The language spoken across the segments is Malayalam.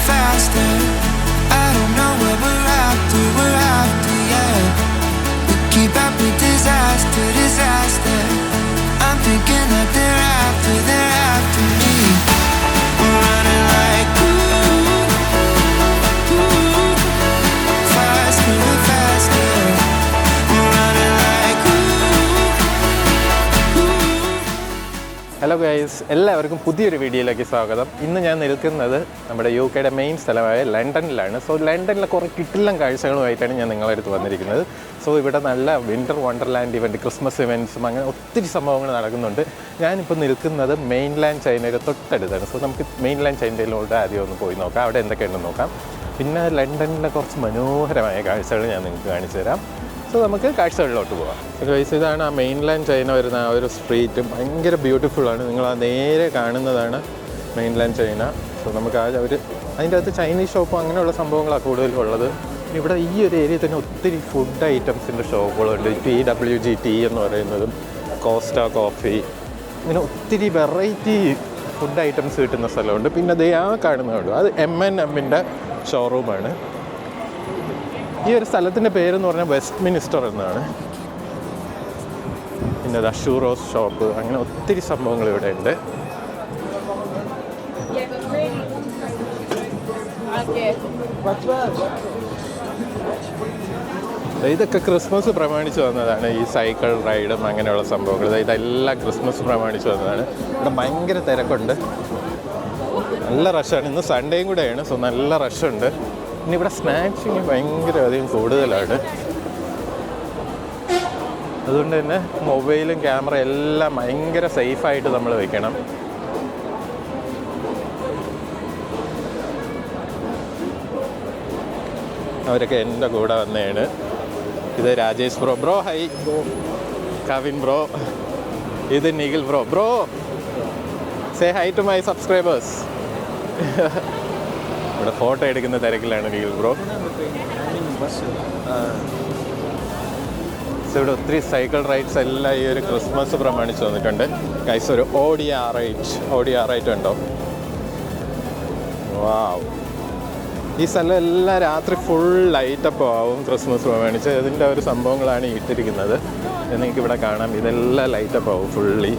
faster. I don't know what we're after, yeah. We keep up with disaster. I'm thinking that they're after me. We're running like faster. We're running like hello guys, എല്ലാവർക്കും പുതിയൊരു വീഡിയോയിലേക്ക് സ്വാഗതം. ഇന്ന് ഞാൻ നിൽക്കുന്നത് നമ്മുടെ UK മെയിൻ സ്ഥലമായ ലണ്ടനിലാണ്. സോ ലണ്ടനിലെ കുറേ കിട്ടില്ലം കാഴ്ചകളുമായിട്ടാണ് ഞാൻ നിങ്ങളുടെ അടുത്ത് വന്നിരിക്കുന്നത്. സോ ഇവിടെ നല്ല വിൻ്റർ വണ്ടർലാൻഡ് ഇവൻറ്റ്, ക്രിസ്മസ് ഇവൻറ്റ്സും അങ്ങനെ ഒത്തിരി സംഭവങ്ങൾ നടക്കുന്നുണ്ട്. ഞാനിപ്പോൾ നിൽക്കുന്നത് മെയിൻലാൻഡ് ചൈനയുടെ തൊട്ടടുത്താണ്. സോ നമുക്ക് മെയിൻലാൻഡ് ചൈനയിലോട്ട് ആദ്യം ഒന്ന് പോയി നോക്കാം, അവിടെ എന്തൊക്കെയുണ്ടെന്ന് നോക്കാം. പിന്നെ ലണ്ടനിലെ കുറച്ച് മനോഹരമായ കാഴ്ചകൾ ഞാൻ നിങ്ങൾക്ക് കാണിച്ചു തരാം. സോ നമുക്ക് കാഴ്ചകളിലോട്ട് പോകാം. ഗൈസ്, ഇതാണ് ആ മെയിൻലാൻഡ് ചൈന വരുന്ന ആ ഒരു സ്ട്രീറ്റ്. ഭയങ്കര ബ്യൂട്ടിഫുള്ളാണ്. നിങ്ങൾ ആ നേരെ കാണുന്നതാണ് മെയിൻലാൻഡ് ചൈന. സോ നമുക്ക് അതിൻ്റെ അകത്ത് ചൈനീസ് ഷോപ്പും അങ്ങനെയുള്ള സംഭവങ്ങളാണ് കൂടുതലുള്ളത്. ഇവിടെ ഈ ഒരു ഏരിയയിൽ തന്നെ ഒത്തിരി ഫുഡ് ഐറ്റംസിൻ്റെ ഷോപ്പുകളുണ്ട്. TWGT എന്ന് പറയുന്നതും കോസ്റ്റ കോഫി, ഇങ്ങനെ ഒത്തിരി വെറൈറ്റി ഫുഡ് ഐറ്റംസ് കിട്ടുന്ന സ്ഥലമുണ്ട്. പിന്നെ അതേ ആ കാണുന്നതുണ്ട്, അത് M&Mൻ്റെ ഷോറൂമാണ്. ഈ ഒരു സ്ഥലത്തിൻ്റെ പേരെന്ന് പറഞ്ഞാൽ വെസ്റ്റ് മിനിസ്റ്റർ എന്നാണ്. പിന്നെ ഷൂറോസ് ഷോപ്പ്, അങ്ങനെ ഒത്തിരി സംഭവങ്ങൾ ഇവിടെ ഉണ്ട്. ഇതൊക്കെ ക്രിസ്മസ് പ്രമാണിച്ച് വന്നതാണ്. ഈ സൈക്കിൾ റൈഡും അങ്ങനെയുള്ള സംഭവങ്ങൾ ഇതെല്ലാം ക്രിസ്മസ് പ്രമാണിച്ച് വന്നതാണ്. ഇവിടെ ഭയങ്കര തിരക്കുണ്ട്, നല്ല റഷാണ്. ഇന്ന് സൺഡേയും കൂടെയാണ്, സോ നല്ല റഷുണ്ട്. പിന്നെ ഇവിടെ സ്നാക്സിങ് ഭയങ്കര അധികം കൂടുതലാണ്. അതുകൊണ്ട് തന്നെ മൊബൈലും ക്യാമറ എല്ലാം ഭയങ്കര സേഫായിട്ട് നമ്മൾ വെക്കണം. അവരൊക്കെ എൻ്റെ കൂടെ വന്നതാണ്. ഇത് Rajesh bro hi. Kavin bro, ഇത് Nikhil bro say hi to my subscribers. ഇവിടെ ഫോട്ടോ എടുക്കുന്ന തിരക്കിലാണ് നിഖിൽ ബ്രോ. ഇവിടെ ഒത്തിരി സൈക്കിൾ റൈഡ്സ് എല്ലാം ഈ ഒരു ക്രിസ്മസ് പ്രമാണിച്ച് വന്നിട്ടുണ്ട്. ഗൈസ്, ഒരു ഓഡി R8 ഉണ്ടോ? വാവ്! ഈ സ്ഥലം എല്ലാം രാത്രി ഫുൾ ലൈറ്റപ്പ് ആവും ക്രിസ്മസ് പ്രമാണിച്ച്. ഇതിൻ്റെ ഒരു സംഭവങ്ങളാണ് ഇട്ടിരിക്കുന്നത്. നിങ്ങൾക്കിവിടെ കാണാം, ഇതെല്ലാം ലൈറ്റപ്പ് ആവും ഫുള്ളി.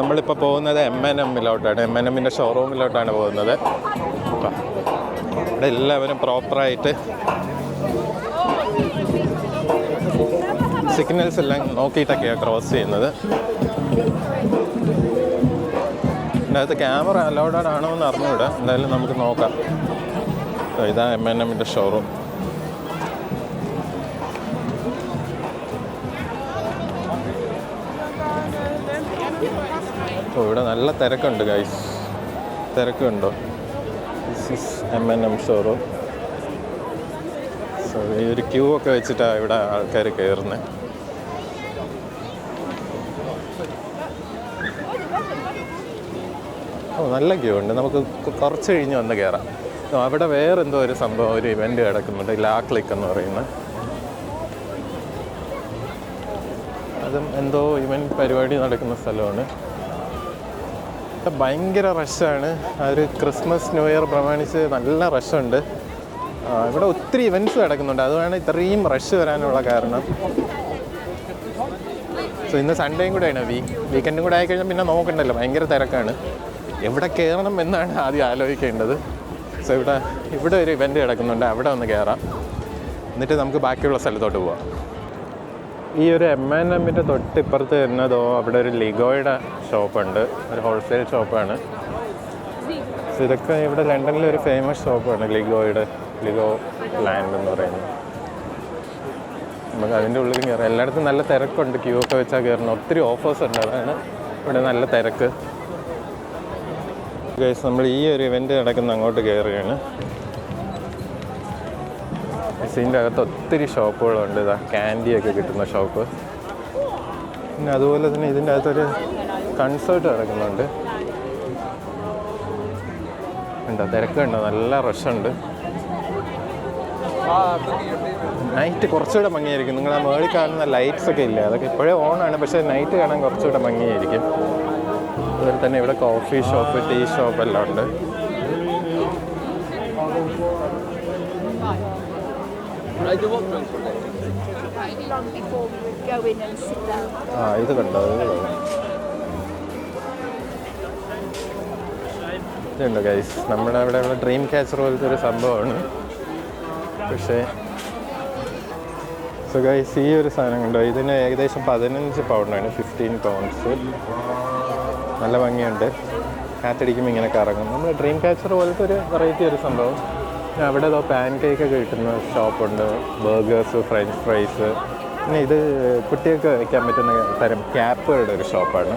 നമ്മളിപ്പോൾ പോകുന്നത് M&Mലോട്ടാണ്. M&Mൻ്റെ ഷോറൂമിലോട്ടാണ് പോകുന്നത്. ഇവിടെ എല്ലാവരും പ്രോപ്പറായിട്ട് സിഗ്നൽസ് എല്ലാം നോക്കിയിട്ടൊക്കെയാണ് ക്രോസ് ചെയ്യുന്നത്. ഇതിനകത്ത് ക്യാമറ അലൗഡഡ് ആണോ എന്ന് അറിഞ്ഞുകൂടാ, എന്തായാലും നമുക്ക് നോക്കാം. ഇതാ M&Mൻ്റെ ഷോറൂം. ഇവിടെ നല്ല തിരക്കുണ്ട് ഗൈസ്, തിരക്കുണ്ടോ? This is M&M showroom. So ഈ ഒരു ക്യൂ ഒക്കെ വെച്ചിട്ടാണ് ഇവിടെ ആൾക്കാർ കയറുന്നത്. നല്ല ക്യൂ ഉണ്ട്. നമുക്ക് കുറച്ച് കഴിഞ്ഞ് വന്ന് കയറാം. അവിടെ വേറെന്തോ ഒരു സംഭവം, ഒരു ഇവൻ്റ് കിടക്കുന്നുണ്ട്, ലാ ക്ലിക്ക് എന്ന് പറയുന്നത്. അതും എന്തോ ഇവൻ്റ് പരിപാടി നടക്കുന്ന സ്ഥലമാണ്. ഭയങ്കര റഷാണ്. ഒരു ക്രിസ്മസ് ന്യൂ ഇയർ പ്രമാണിച്ച് നല്ല റഷുണ്ട്. ഇവിടെ ഒത്തിരി ഇവൻറ്റ്സ് നടക്കുന്നുണ്ട്, അതുമാണ് ഇത്രയും റഷ് വരാനുള്ള കാരണം. സോ ഇന്ന് സൺഡേയും കൂടെയാണ്, വീക്കെൻഡും കൂടെ ആയിക്കഴിഞ്ഞാൽ പിന്നെ നോക്കണ്ടല്ലോ, ഭയങ്കര തിരക്കാണ്. എവിടെ കയറണം എന്നാണ് ആദ്യം ആലോചിക്കേണ്ടത്. സോ ഇവിടെ ഒരു ഇവൻറ്റ് കിടക്കുന്നുണ്ട്, അവിടെ ഒന്ന് കയറാം, എന്നിട്ട് നമുക്ക് ബാക്കിയുള്ള സ്ഥലത്തോട്ട് പോവാം. ഈ ഒരു M&Mൻ്റെ തൊട്ടിപ്പുറത്ത് എന്നതോ അവിടെ ഒരു ലിഗോയുടെ ഷോപ്പുണ്ട്, ഒരു ഹോൾസെയിൽ ഷോപ്പാണ്. സോ ഇതൊക്കെ ഇവിടെ ലണ്ടനിലെ ഒരു ഫേമസ് ഷോപ്പാണ്, ലിഗോ ലാൻഡ് എന്ന് പറയുന്നത്. നമുക്ക് അതിൻ്റെ ഉള്ളിൽ കയറാം. എല്ലായിടത്തും നല്ല തിരക്കുണ്ട്, ക്യൂ ഒക്കെ വെച്ചാൽ കയറണം. ഒത്തിരി ഓഫേഴ്സ് ഉണ്ട്, അതാണ് ഇവിടെ നല്ല തിരക്ക്. ഗൈസ്, നമ്മൾ ഈ ഒരു ഇവൻറ്റ് നടക്കുന്ന അങ്ങോട്ട് കയറുകയാണ്. ഇതിൻ്റെ അകത്ത് ഒത്തിരി ഷോപ്പുകളുണ്ട്. ഇതാ ക്യാൻഡിയൊക്കെ കിട്ടുന്ന ഷോപ്പ്. പിന്നെ അതുപോലെ തന്നെ ഇതിൻ്റെ അകത്തൊരു കൺസേർട്ട് നടക്കുന്നുണ്ട്. ഉണ്ടോ തിരക്കുണ്ടോ? നല്ല റഷുണ്ട്. നൈറ്റ് കുറച്ചുകൂടെ ഭംഗിയായിരിക്കും. നിങ്ങൾ ആ മേളിൽ കാണുന്ന ലൈറ്റ്സ് ഒക്കെ ഇല്ല, അതൊക്കെ ഇപ്പോഴേ ഓണാണ്, പക്ഷേ നൈറ്റ് കാണാൻ കുറച്ചുകൂടെ ഭംഗിയായിരിക്കും. അതുപോലെ തന്നെ ഇവിടെ കോഫി ഷോപ്പ്, ടീ ഷോപ്പ് എല്ലാം ഉണ്ട്. ഇത് കണ്ടോ? ഇതുണ്ട് ഗൈസ്, നമ്മുടെ അവിടെ ഡ്രീം ക്യാച്ചർ പോലത്തെ ഒരു സംഭവമാണ്. പക്ഷേ സോ ഗൈസ്, ഈ ഒരു സാധനം കണ്ടോ? ഇതിന് ഏകദേശം 15 പൗണ്ടാണ്, 15 പൗണ്ട്സ്. നല്ല ഭംഗിയുണ്ട്, കാറ്റടിക്കുമ്പോൾ ഇങ്ങനെ കറങ്ങും. നമ്മൾ ഡ്രീം ക്യാച്ചർ പോലത്തെ ഒരു വെറൈറ്റി ഒരു സംഭവം. അവിടെ ഏതോ പാൻ കേക്കൊക്കെ കിട്ടുന്ന ഷോപ്പുണ്ട്, ബർഗേഴ്സ്, ഫ്രഞ്ച് ഫ്രൈസ്. പിന്നെ ഇത് കുട്ടികൾക്ക് വയ്ക്കാൻ പറ്റുന്ന തരം ക്യാപ്പുകളുടെ ഒരു ഷോപ്പാണ്.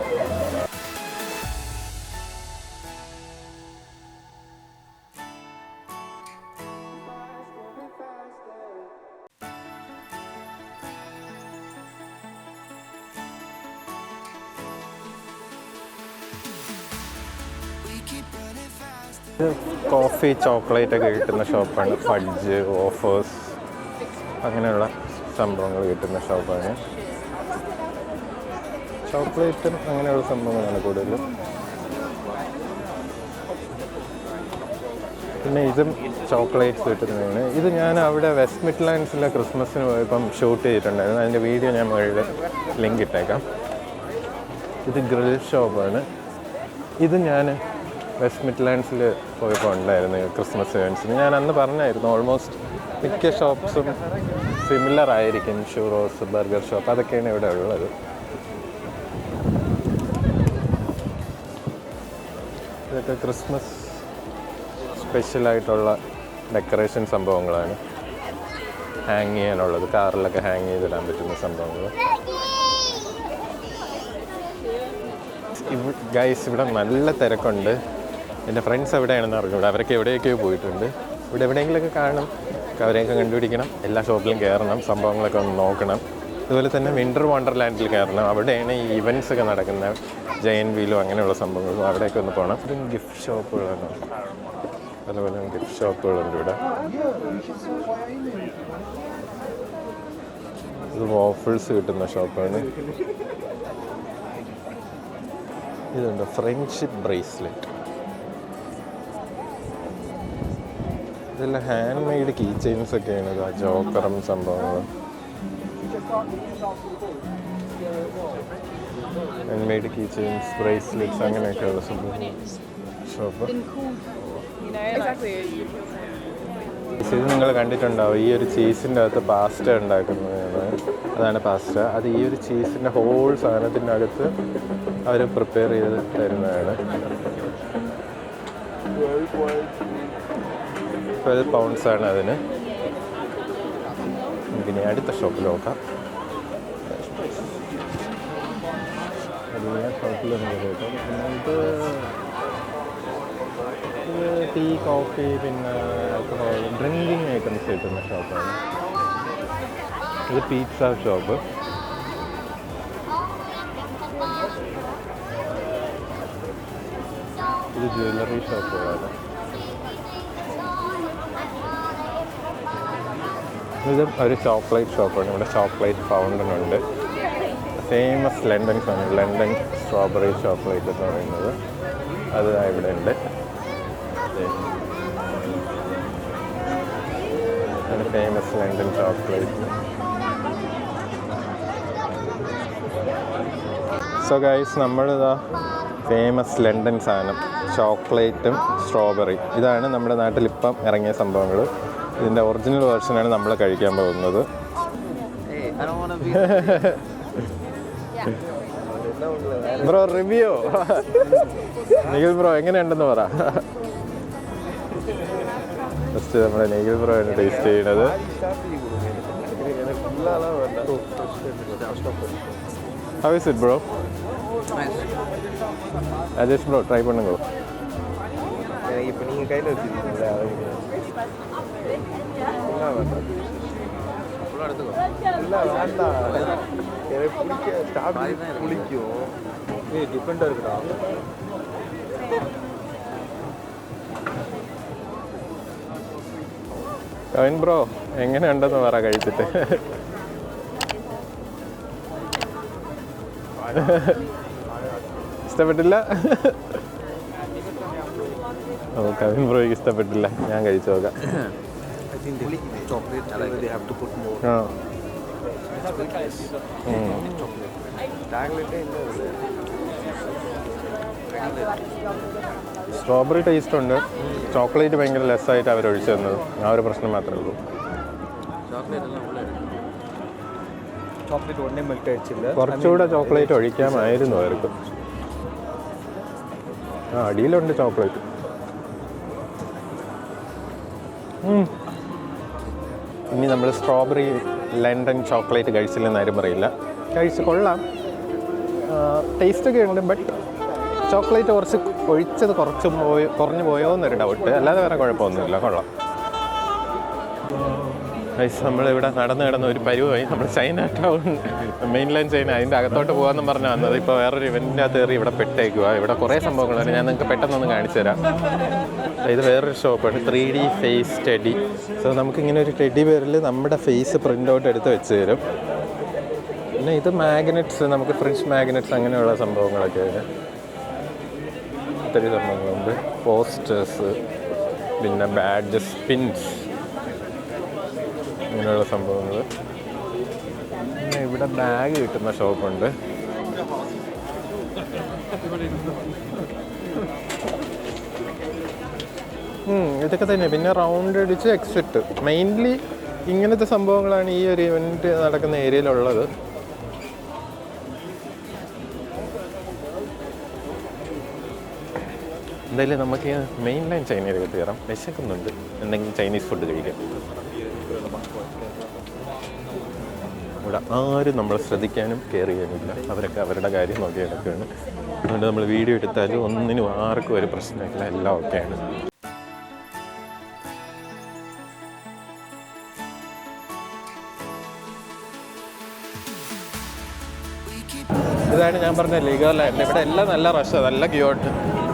കോഫി, ചോക്ലേറ്റ് ഒക്കെ കിട്ടുന്ന ഷോപ്പാണ്. ഫഡ്ജ്, ഓഫേഴ്സ്, അങ്ങനെയുള്ള സംഭവങ്ങൾ കിട്ടുന്ന ഷോപ്പാണ്. ചോക്ലേറ്റും അങ്ങനെയുള്ള സംഭവങ്ങളാണ് കൂടുതലും. പിന്നെ ഇതും ചോക്ലേറ്റ്സ് കിട്ടുന്നതാണ്. ഇത് ഞാൻ അവിടെ വെസ്റ്റ് മിഡ്ലാൻഡ്സിലെ ക്രിസ്മസിന് പോയപ്പം ഷൂട്ട് ചെയ്തിട്ടുണ്ടായിരുന്നു. അതിൻ്റെ വീഡിയോ ഞാൻ മുകളിൽ ലിങ്ക് ഇട്ടേക്കാം. ഇത് ഗ്രിൽ ഷോപ്പാണ്. ഇത് ഞാൻ വെസ്റ്റ് മിഡ്ലാൻഡ്സിൽ പോയപ്പോൾ ഉണ്ടായിരുന്നു ക്രിസ്മസ് ഇവൻറ്റ്സിന്. ഞാൻ അന്ന് പറഞ്ഞായിരുന്നു ഓൾമോസ്റ്റ് മിക്ക ഷോപ്സും സിമിലർ ആയിരിക്കും. ഷൂറോസ്, ബർഗർ ഷോപ്പ്, അതൊക്കെയാണ് ഇവിടെ ഉള്ളത്. ഇതൊക്കെ ക്രിസ്മസ് സ്പെഷ്യലായിട്ടുള്ള ഡെക്കറേഷൻ സംഭവങ്ങളാണ്. ഹാങ് ചെയ്യാനുള്ളത്, കാറിലൊക്കെ ഹാങ് ചെയ്തിടാൻ പറ്റുന്ന സംഭവങ്ങൾ. ഗൈസ്, ഇവിടെ നല്ല തിരക്കുണ്ട്. എൻ്റെ ഫ്രണ്ട്സ് എവിടെയാണെന്ന് അറിഞ്ഞൂടെ, അവരൊക്കെ എവിടെയൊക്കെയോ പോയിട്ടുണ്ട്. ഇവിടെ എവിടെയെങ്കിലുമൊക്കെ കാണും, അവരെയൊക്കെ കണ്ടുപിടിക്കണം. എല്ലാ ഷോപ്പിലും കയറണം, സംഭവങ്ങളൊക്കെ ഒന്ന് നോക്കണം. അതുപോലെ തന്നെ വിൻ്റർ വണ്ടർലാൻഡിൽ കയറണം. അവിടെയാണ് ഈ ഇവൻറ്റ്സ് ഒക്കെ നടക്കുന്നത്, ജയൻ വീലും അങ്ങനെയുള്ള സംഭവങ്ങളും. അവിടെയൊക്കെ ഒന്ന് പോകണം. ഇതും ഗിഫ്റ്റ് ഷോപ്പുകളാണ്, അതുപോലെ ഗിഫ്റ്റ് ഷോപ്പുകളുണ്ട് ഇവിടെ. ഇത് വോഫിൾസ് കിട്ടുന്ന ഷോപ്പാണ്. ഇതുണ്ട് ഫ്രണ്ട്ഷിപ്പ് ബ്രേസ്ലെറ്റ്. ഇതെല്ലാം ഹാൻഡ് മെയ്ഡ് കീ ചെയിൻസ് ഒക്കെയാണ്. ഇത് ജോക്കറും സംഭവങ്ങളും. Handmade key chains, bracelets, അങ്ങനെയൊക്കെയുള്ള സംഭവം ഷോപ്പ്. ഇത് നിങ്ങൾ കണ്ടിട്ടുണ്ടാവും, ഈ ഒരു ചീസിൻ്റെ അകത്ത് പാസ്റ്റ ഉണ്ടാക്കുന്നതാണ്. അതാണ് പാസ്റ്റ. അത് ഈ ഒരു ചീസിൻ്റെ ഹോൾ സാധനത്തിൻ്റെ അകത്ത് അവർ പ്രിപ്പയർ ചെയ്ത് തരുന്നതാണ്. 12 പൗണ്ട്സാണ് അതിന്. നമുക്കിനി അടുത്ത ഷോപ്പിൽ നോക്കാം. ഷോപ്പിൽ കേട്ടോ, ഇത് ടീ, കോഫി, പിന്നെ ആൽക്കഹോൾ, ഡ്രിങ്കിങ് ഐറ്റംസ് കിട്ടുന്ന ഷോപ്പാണ്. ഇത് പിസ്സ ഷോപ്പ്. ഇത് ജ്വല്ലറി ഷോപ്പുകളാണ്. ഇത് ഒരു ചോക്ലേറ്റ് ഷോപ്പാണ്. ഇവിടെ ചോക്ലേറ്റ് ഫൗണ്ടൻ ഉണ്ട്. ഫേമസ് ലണ്ടൻ സാധനം, ലണ്ടൻ സ്ട്രോബെറി ചോക്ലേറ്റ് എന്ന് പറയുന്നത്, അത് ഇവിടെ ഉണ്ട്. Famous London chocolate. So guys, നമ്മളിതാ ഫേമസ് ലണ്ടൻ സാധനം ചോക്ലേറ്റും സ്ട്രോബെറി, ഇതാണ് നമ്മുടെ നാട്ടിൽ ഇപ്പം ഇറങ്ങിയ സംഭവങ്ങൾ. ഇതിൻ്റെ ഒറിജിനൽ വേർഷനാണ് നമ്മൾ കഴിക്കാൻ പോകുന്നത്. ബ്രോ റിവ്യൂ, നിഖിൽ ബ്രോ എങ്ങനെയുണ്ടെന്ന് പറ. ഫസ്റ്റ് നമ്മുടെ നിഖിൽ ബ്രോ ആണ് ടേസ്റ്റ് ചെയ്യുന്നത്. How is it, bro? Nice. Rajesh bro, try பண்ணுங்க. இப்போ நீங்க கையில வச்சிருக்கீங்களா? ஃபுல்லா எடுத்துக்கோ. இல்ல வேண்டாம். எனக்கு பிடிக்க ஸ்டார்டிங் பிடிக்கும். இது டிஃபரெண்டா இருக்குடா. കവിൻ ബ്രോ എങ്ങനെയുണ്ടെന്ന് പറ കഴിച്ചിട്ട്. ഇഷ്ടപ്പെട്ടില്ല? ഓ കവിൻ ബ്രോയ്ക്ക് ഇഷ്ടപ്പെട്ടില്ല. ഞാൻ കഴിച്ചു നോക്കാം. സ്ട്രോബെറി ടേസ്റ്റ് ഉണ്ട്. ചോക്ലേറ്റ് ഭയങ്കര ലെസ്സായിട്ട് അവർ ഒഴിച്ചു തന്നത്. ആ ഒരു പ്രശ്നം മാത്രമേ ഉള്ളൂ. ചോക്ലേറ്റ് ഒന്നേ മിൽക്ക് അടിച്ചില്ല. കുറച്ചുകൂടെ ചോക്ലേറ്റ് ഒഴിക്കാമായിരുന്നു അവർക്ക്. ആ അടിയിലുണ്ട് ചോക്ലേറ്റ്. ഇനി നമ്മൾ സ്ട്രോബെറി ലണ്ടൻ ചോക്ലേറ്റ് കഴിച്ചില്ലെന്ന് ആരും പറയില്ല. കഴിച്ച് കൊള്ളാം, ടേസ്റ്റൊക്കെ ഉണ്ട്. ബട്ട് ചോക്ലേറ്റ് കുറച്ച് ഒഴിച്ചത് കുറഞ്ഞു പോയോ എന്നൊരു ഡൗട്ട്. അല്ലാതെ വേറെ കുഴപ്പമൊന്നുമില്ല, കൊള്ളാം. നമ്മളിവിടെ നടന്ന് ഒരു പരിവായി. നമ്മൾ ചൈന ടൗൺ, മെയിൻലൈൻ ചൈന, അതിൻ്റെ അകത്തോട്ട് പോകാമെന്ന് പറഞ്ഞാൽ വന്നത്. ഇപ്പോൾ വേറൊരു ഇവൻറ്റിൻ്റെ അകത്ത് കയറി ഇവിടെ പെട്ടേക്കുക. ഇവിടെ കുറേ സംഭവങ്ങളുണ്ട്. ഞാൻ നിങ്ങൾക്ക് പെട്ടെന്നൊന്ന് കാണിച്ചു തരാം. ഇത് വേറൊരു ഷോപ്പാണ്, 3D ഫേസ് ടെഡി. സോ നമുക്കിങ്ങനെ ഒരു ടെഡി പേരിൽ നമ്മുടെ ഫേസ് പ്രിൻ്റ് ഔട്ട് എടുത്ത് വെച്ച് തരും. പിന്നെ ഇത് മാഗ്നറ്റ്സ്, നമുക്ക് ഫ്രിഡ്ജ് മാഗ്നറ്റ്സ് അങ്ങനെയുള്ള സംഭവങ്ങളൊക്കെയാണ്. ഒത്തിരി സംഭവങ്ങളുണ്ട്. പോസ്റ്റേഴ്സ്, പിന്നെ ബാഡ്ജസ്, പിൻസ്, ഇങ്ങനെയുള്ള സംഭവങ്ങൾ. പിന്നെ ഇവിടെ ബാഗ് കിട്ടുന്ന ഷോപ്പുണ്ട്. ഇതൊക്കെ തന്നെ. പിന്നെ റൗണ്ട് അടിച്ച് എക്സിറ്റ്. മെയിൻലി ഇങ്ങനത്തെ സംഭവങ്ങളാണ് ഈ ഒരു ഇവൻറ്റ് നടക്കുന്ന ഏരിയയിലുള്ളത്. എന്തായാലും നമുക്ക് മെയിൻ ലൈൻ ചൈനയിലേക്ക് കയറാം. വിശക്കുന്നുണ്ട്, എന്തെങ്കിലും ചൈനീസ് ഫുഡ് കഴിക്കാം. ഇവിടെ ആരും നമ്മളെ ശ്രദ്ധിക്കാനും കെയർ ചെയ്യാനുമില്ല. അവരൊക്കെ അവരുടെ കാര്യം നോക്കി കിടക്കുകയാണ്. അതുകൊണ്ട് നമ്മൾ വീഡിയോ എടുത്താലും ഒന്നിനും ആർക്കും ഒരു പ്രശ്നമില്ല, എല്ലാം ഓക്കെയാണ്. ഇതാണ് ഞാൻ പറഞ്ഞ ലെഗോ ലാൻഡ്. ഇവിടെ എല്ലാം നല്ല റഷ്, നല്ല ക്യൂട്ട്.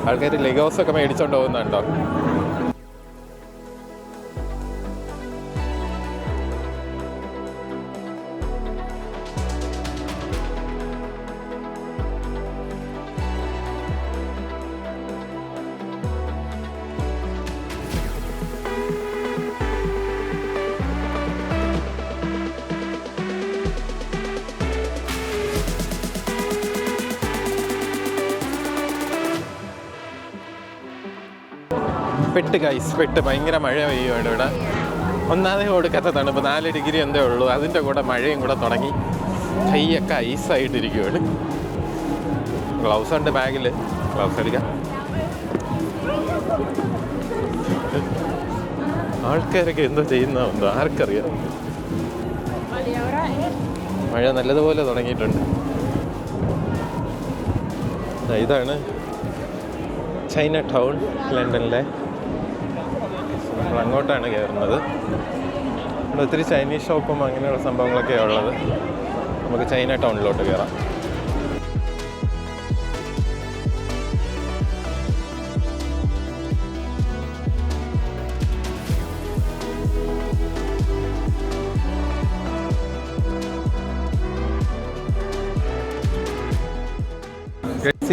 ആൾക്കാർ ലെഗോസൊക്കെ മേടിച്ചോണ്ട് പോകുന്നുണ്ടോ. പെട്ട് ഭയങ്കര മഴ പെയ്യുമാണ് ഇവിടെ. ഒന്നാമതേ കൊടുക്കാത്ത തണുപ്പ്, 4 ഡിഗ്രി എന്തേ ഉള്ളൂ. അതിൻ്റെ കൂടെ മഴയും കൂടെ തുടങ്ങി. കൈയൊക്കെ ഐസായിട്ടിരിക്കുകയാണ്. ഗ്ലൗസ് ഉണ്ട് ബാഗിൽ, ഗ്ലൗസ് എടുക്കാം. ആൾക്കാരൊക്കെ എന്തോ ചെയ്യുന്നതെന്തോ ആർക്കറിയാം. മഴ നല്ലതുപോലെ തുടങ്ങിയിട്ടുണ്ട്. ഇതാണ് ചൈന ടൗൺ ലണ്ടനിലെ. നമ്മൾ അങ്ങോട്ടാണ് കയറുന്നത്. ഇവിടെ ഒത്തിരി ചൈനീസ് ഷോപ്പും അങ്ങനെയുള്ള സംഭവങ്ങളൊക്കെയാണ് ഉള്ളത്. നമുക്ക് ചൈന ടൗണിലോട്ട് കയറാം.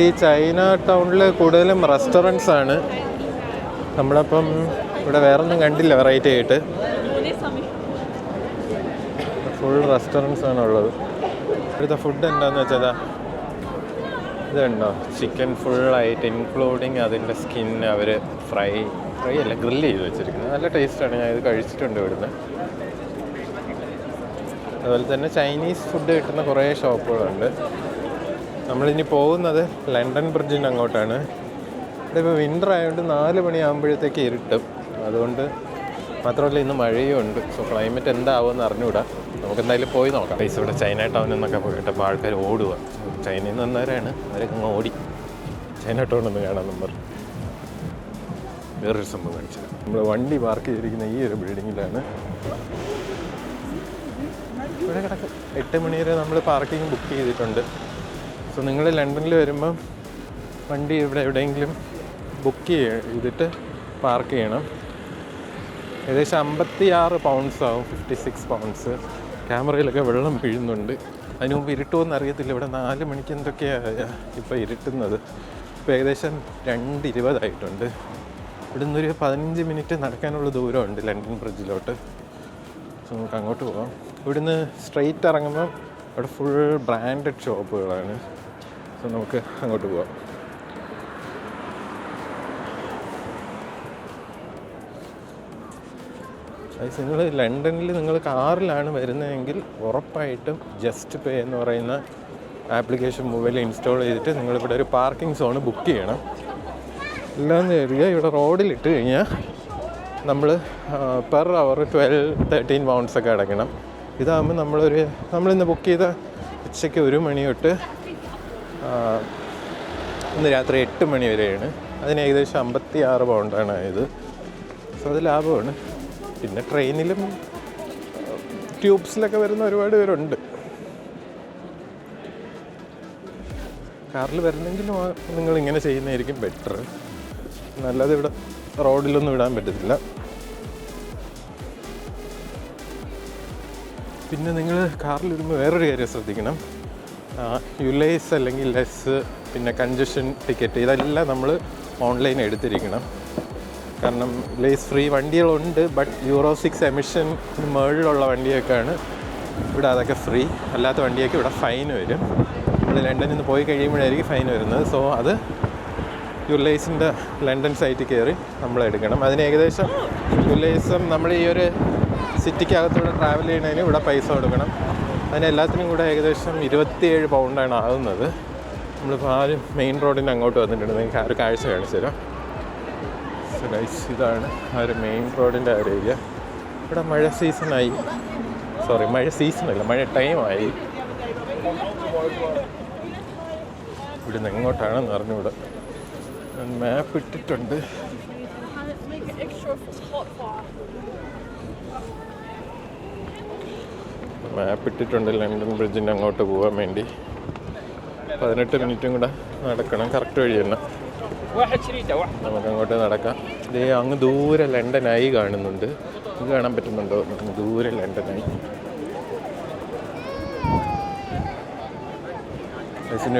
ഈ ചൈന ടൗണിൽ കൂടുതലും റെസ്റ്റോറൻറ്റ്സ് ആണ്. നമ്മളപ്പം ഇവിടെ വേറൊന്നും കണ്ടില്ല വെറൈറ്റി ആയിട്ട്. ഫുൾ റെസ്റ്റോറൻറ്റ്സ് ആണ് ഉള്ളത്. ഇവിടുത്തെ ഫുഡ് എന്താണെന്ന് വെച്ചാൽ ഇതുണ്ടോ, ചിക്കൻ ഫുള്ളായിട്ട് ഇൻക്ലൂഡിങ് അതിൻ്റെ സ്കിൻ അവർ ഫ്രൈ അല്ല ഗ്രില്ല് ചെയ്ത് വെച്ചിരിക്കുന്നത്. നല്ല ടേസ്റ്റാണ്. ഞാൻ ഇത് കഴിച്ചിട്ടുണ്ട് ഇവിടുന്ന്. അതുപോലെ തന്നെ ചൈനീസ് ഫുഡ് കിട്ടുന്ന കുറേ ഷോപ്പുകളുണ്ട്. നമ്മളിനി പോകുന്നത് ലണ്ടൻ ബ്രിഡ്ജിൻ്റെ അങ്ങോട്ടാണ്. ഇവിടെ ഇപ്പോൾ വിൻ്റർ ആയതുകൊണ്ട് 4 മണിയാകുമ്പോഴത്തേക്ക് ഇരുട്ടും. അതുകൊണ്ട് മാത്രമല്ല ഇന്ന് മഴയും ഉണ്ട്. സോ ക്ലൈമറ്റ് എന്താവുമെന്ന് അറിഞ്ഞുകൂടാ. നമുക്ക് എന്തായാലും പോയി നോക്കാം. പൈസ ഇവിടെ ചൈന ടൗൺ എന്നൊക്കെ പോയിട്ടപ്പോൾ ആൾക്കാർ ഓടുക. ചൈനയിൽ നിന്ന് വന്നവരാണ്, അവരൊക്കെ അങ്ങ് ഓടി ചൈന ടൗൺ ഒന്ന് കാണാമെന്നും പറഞ്ഞു. വേറൊരു സംഭവം കാണിച്ചത്, നമ്മൾ വണ്ടി പാർക്ക് ചെയ്തിരിക്കുന്ന ഈ ഒരു ബിൽഡിങ്ങിലാണ്. ഇവിടെ കിടക്കും. 8 മണി വരെ നമ്മൾ പാർക്കിംഗ് ബുക്ക് ചെയ്തിട്ടുണ്ട്. സോ നിങ്ങൾ ലണ്ടനിൽ വരുമ്പം വണ്ടി ഇവിടെ എവിടെയെങ്കിലും ബുക്ക് ചെയ്തിട്ട് പാർക്ക് ചെയ്യണം. ഏകദേശം 56 പൗണ്ട്സ് ആവും, 56 പൗണ്ട്സ്. ക്യാമറയിലൊക്കെ വെള്ളം വീഴുന്നുണ്ട്. അതിന് മുമ്പ് ഇരുട്ടുമെന്ന് അറിയത്തില്ല. ഇവിടെ 4 മണിക്ക് എന്തൊക്കെയാണ് ഇപ്പോൾ ഇരുട്ടുന്നത്. ഇപ്പോൾ ഏകദേശം 2:20 ആയിട്ടുണ്ട്. ഇവിടെ നിന്നൊരു 15 മിനിറ്റ് നടക്കാനുള്ള ദൂരമുണ്ട് ലണ്ടൻ ബ്രിഡ്ജിലോട്ട്. സോ നമുക്ക് അങ്ങോട്ട് പോകാം. ഇവിടുന്ന് സ്ട്രെയിറ്റ് ഇറങ്ങുമ്പോൾ ഇവിടെ ഫുൾ ബ്രാൻഡഡ് ഷോപ്പുകളാണ്. സോ നമുക്ക് അങ്ങോട്ട് പോകാം. നിങ്ങൾ ലണ്ടനിൽ നിങ്ങൾ കാറിലാണ് വരുന്നതെങ്കിൽ ഉറപ്പായിട്ടും ജസ്റ്റ് പേ എന്ന് പറയുന്ന ആപ്ലിക്കേഷൻ മൊബൈലിൽ ഇൻസ്റ്റാൾ ചെയ്തിട്ട് നിങ്ങളിവിടെ ഒരു പാർക്കിംഗ് സോൺ ബുക്ക് ചെയ്യണം. ഇല്ലാന്ന് കരുതുക ഇവിടെ റോഡിലിട്ട് കഴിഞ്ഞാൽ നമ്മൾ പെർ അവർ 12-13 പൗണ്ട്സൊക്കെ അടയ്ക്കണം. ഇതാകുമ്പോൾ നമ്മളിന്ന് ബുക്ക് ചെയ്ത ഉച്ചയ്ക്ക് 1 മണി തൊട്ട് ഇന്ന് രാത്രി 8 മണി വരെയാണ്. അതിന് ഏകദേശം 56 പൗണ്ടാണ് ആയത്. സോ അത് ലാഭമാണ്. പിന്നെ ട്രെയിനിലും ട്യൂബ്സിലൊക്കെ വരുന്ന ഒരുപാട് പേരുണ്ട്. കാറിൽ വരുന്നെങ്കിലും നിങ്ങളിങ്ങനെ ചെയ്യുന്നതായിരിക്കും ബെറ്റർ. നല്ലത് ഇവിടെ റോഡിലൊന്നും ഇടാൻ പറ്റത്തില്ല. പിന്നെ നിങ്ങൾ കാറിൽ വരുമ്പോൾ വേറൊരു കാര്യം ശ്രദ്ധിക്കണം. യുലേസ് അല്ലെങ്കിൽ ലെസ്, പിന്നെ കൺജഷൻ ടിക്കറ്റ്, ഇതെല്ലാം നമ്മൾ ഓൺലൈൻ എടുത്തിരിക്കണം. കാരണം ലേസ് ഫ്രീ വണ്ടികളുണ്ട്, ബട്ട് Euro 6 എമിഷൻ മേളിലുള്ള വണ്ടിയൊക്കെയാണ് ഇവിടെ, അതൊക്കെ ഫ്രീ. അല്ലാത്ത വണ്ടിയൊക്കെ ഇവിടെ ഫൈൻ വരും. നമ്മൾ ലണ്ടനിൽ നിന്ന് പോയി കഴിയുമ്പോഴായിരിക്കും ഫൈൻ വരുന്നത്. സോ അത് യുലേസിൻ്റെ ലണ്ടൻ സൈറ്റിൽ കയറി നമ്മൾ എടുക്കണം. അതിന് ഏകദേശം യുലേസും നമ്മൾ ഈ ഒരു സിറ്റിക്കകത്തൂടെ ട്രാവൽ ചെയ്യുന്നതിന് ഇവിടെ പൈസ കൊടുക്കണം. അതിന് എല്ലാത്തിനും കൂടെ ഏകദേശം 27 പൗണ്ടാണ് ആകുന്നത്. നമ്മളിപ്പോൾ മെയിൻ റോഡിന് അങ്ങോട്ട് വന്നിട്ടുണ്ട്. നിങ്ങൾക്ക് ഒരു കാഴ്ച കാണിച്ചു തരാം. ഇതാണ് ആ ഒരു മെയിൻ റോഡിൻ്റെ ആ ഒരു ഏരിയ. ഇവിടെ മഴ സീസണായി, മഴ സീസണല്ല, മഴ ടൈമായി. ഇവിടുന്ന് എങ്ങോട്ടാണെന്ന് അറിഞ്ഞൂടെ. മാപ്പ് ഇട്ടിട്ടുണ്ട്. ലണ്ടൻ ബ്രിഡ്ജിൻ്റെ അങ്ങോട്ട് പോകാൻ വേണ്ടി 18 മിനിറ്റും കൂടെ നടക്കണം. കറക്റ്റ് വഴി തന്നെ നമുക്ക് അങ്ങോട്ട് നടക്കാം. ഇതേ അങ്ങ് ദൂരെ ലണ്ടനായി കാണുന്നുണ്ട്. ഇത് കാണാൻ പറ്റുന്നുണ്ടോ? ദൂരെ ലണ്ടനായി.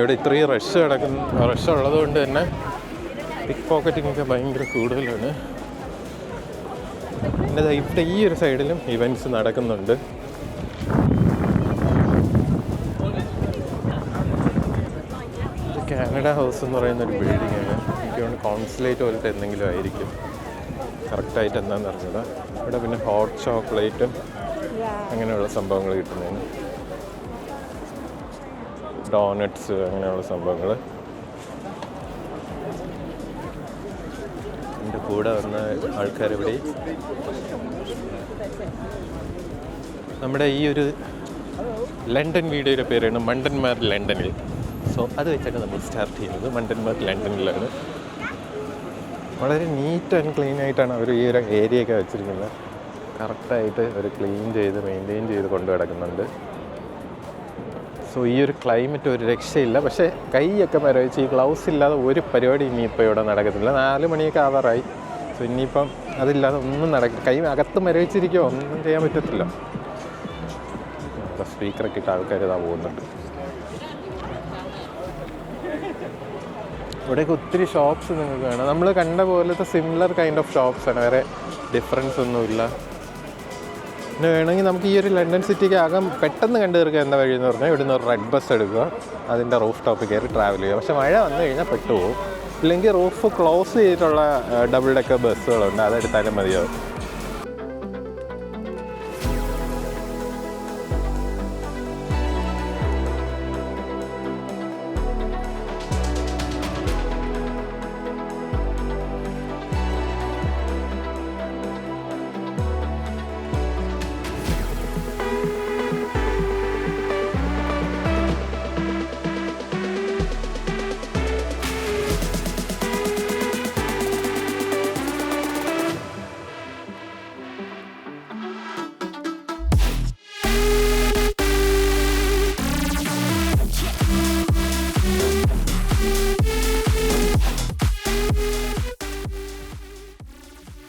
ഇവിടെ ഇത്രയും റഷ് ഉള്ളത് കൊണ്ട് തന്നെ പിക്ക് പോക്കറ്റിങ്ങൊക്കെ ഭയങ്കര കൂടുതലാണ്. പിന്നെ ഇവിടെ ഈ ഒരു സൈഡിലും ഇവൻറ്റ്സ് നടക്കുന്നുണ്ട്. കാനഡ ഹൗസ് എന്ന് പറയുന്നൊരു ബിൽഡിങ്ങാണ്. എനിക്ക് തോന്നുന്നു കോൺസുലേറ്റ് പോലത്തെ എന്തെങ്കിലും ആയിരിക്കും. കറക്റ്റായിട്ട് എന്താണെന്ന് അറിഞ്ഞത്. ഇവിടെ പിന്നെ ഹോട്ട് ചോക്ലേറ്റും അങ്ങനെയുള്ള സംഭവങ്ങൾ കിട്ടുന്നതിന്, ഡോണറ്റ്സ് അങ്ങനെയുള്ള സംഭവങ്ങൾ. എൻ്റെ കൂടെ വന്ന ആൾക്കാർ ഇവിടെ നമ്മുടെ ഈ ഒരു ലണ്ടൻ വീഡിയോയുടെ പേരാണ് മണ്ടന്മാർ ലണ്ടനിൽ. സോ അത് വെച്ചാണ് നമ്മൾ സ്റ്റാർട്ട് ചെയ്യുന്നത്. മണ്ടന്മാർ ലണ്ടനിലാണ്. വളരെ നീറ്റ് ആൻഡ് ക്ലീൻ ആയിട്ടാണ് അവർ ഈ ഒരു ഏരിയയൊക്കെ വെച്ചിരിക്കുന്നത്. കറക്റ്റായിട്ട് അവർ ക്ലീൻ ചെയ്ത് മെയിൻറ്റെയിൻ ചെയ്ത് കൊണ്ടു കിടക്കുന്നുണ്ട്. സോ ഈ ഒരു ക്ലൈമറ്റ് ഒരു രക്ഷയില്ല. പക്ഷേ കൈയൊക്കെ മരവിച്ച് ഈ ഗ്ലൗസ് ഇല്ലാതെ ഒരു പരിപാടി ഇനിയിപ്പോൾ ഇവിടെ നടക്കത്തില്ല. 4 മണിയൊക്കെ ആവാറായി. സോ ഇനിയിപ്പം അതില്ലാതെ ഒന്നും നടക്കില്ല. കൈ അകത്ത് മരവിച്ചിരിക്കുമോ, ഒന്നും ചെയ്യാൻ പറ്റത്തില്ല. സ്പീക്കറൊക്കെ ഇട്ട് ആൾക്കാർ ഇതാ പോകുന്നുണ്ട്. ഇവിടെയൊക്കെ ഒത്തിരി ഷോപ്സ് നിങ്ങൾക്ക് കാണാം. നമ്മൾ കണ്ട പോലത്തെ സിമിലർ കൈൻഡ് ഓഫ് ഷോപ്സാണ്. വേറെ ഡിഫറൻസ് ഒന്നുമില്ല. പിന്നെ വേണമെങ്കിൽ നമുക്ക് ഈ ഒരു ലണ്ടൻ സിറ്റിക്ക് അകം പെട്ടെന്ന് കണ്ടു തീർക്കുക എന്താ വഴി എന്ന് പറഞ്ഞാൽ ഇവിടുന്ന് ഒരു റെഡ് ബസ് എടുക്കുക, അതിൻ്റെ റൂഫ് ടോപ്പിൽ കയറി ട്രാവൽ ചെയ്യുക. പക്ഷേ മഴ വന്നു കഴിഞ്ഞാൽ പെട്ടുപോകും. ഇല്ലെങ്കിൽ റൂഫ് ക്ലോസ് ചെയ്തിട്ടുള്ള ഡബിൾ ഡെക്കർ ബസ്സുകളുണ്ട്, അതെടുത്താലും മതിയാവും.